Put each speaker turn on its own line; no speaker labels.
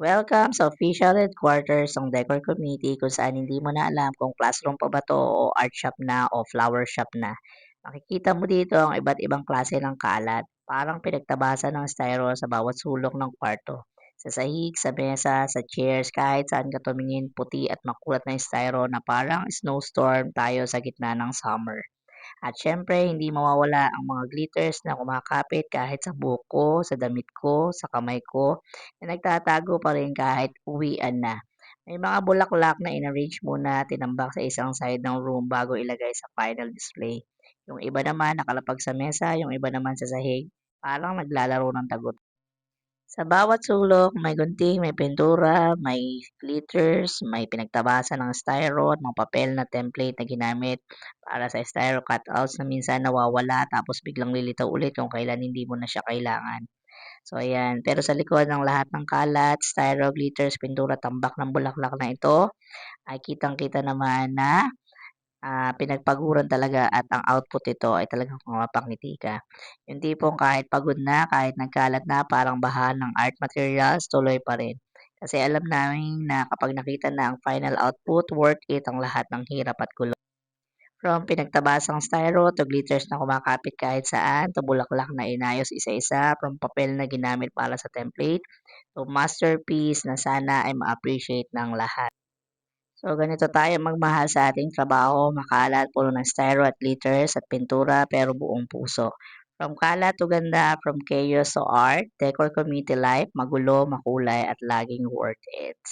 Welcome sa official headquarters ng Decor Committee kung saan hindi mo na alam kung classroom pa ba to o art shop na o flower shop na. Makikita mo dito ang iba't ibang klase ng kalat, parang pinagtabasan ng styro sa bawat sulok ng kwarto. Sa sahig, sa mesa, sa chairs, kahit saan ka tumingin, puti at makulat na styro na parang snowstorm tayo sa gitna ng summer. At syempre, hindi mawawala ang mga glitters na kumakapit kahit sa buhok ko, sa damit ko, sa kamay ko, na nagtatago pa rin kahit uwian na. May mga bulaklak na inarrange muna tinambak sa isang side ng room bago ilagay sa final display. Yung iba naman nakalapag sa mesa, yung iba naman sa sahig, parang naglalaro ng tagot. Sa bawat sulok may gunting, may pintura, may glitters, may pinagtabasan ng styro at mga papel na template na ginamit para sa styro cutouts na minsan nawawala tapos biglang lilitaw ulit kung kailan hindi mo na siya kailangan. So ayan, pero sa likod ng lahat ng kalat, styro, glitters, pintura, tambak ng bulaklak na ito ay kitang-kita naman na pinagpaguran talaga at ang output nito ay talagang pumapangiti ka. Yung tipong kahit pagod na, kahit nagkalat na, parang baha ng art materials, tuloy pa rin. Kasi alam namin na kapag nakita na ang final output, worth it ang lahat ng hirap at gulo. From pinagtabasang styro to glitters na kumakapit kahit saan, to bulaklak na inayos isa-isa, from papel na ginamit para sa template, to masterpiece na sana ay ma-appreciate ng lahat. So, ganito tayo magmahal sa ating trabaho, makalat, puno ng styro at glitters at pintura pero buong puso. From kalat to ganda, from chaos to art, decor community life, magulo, makulay at laging worth it.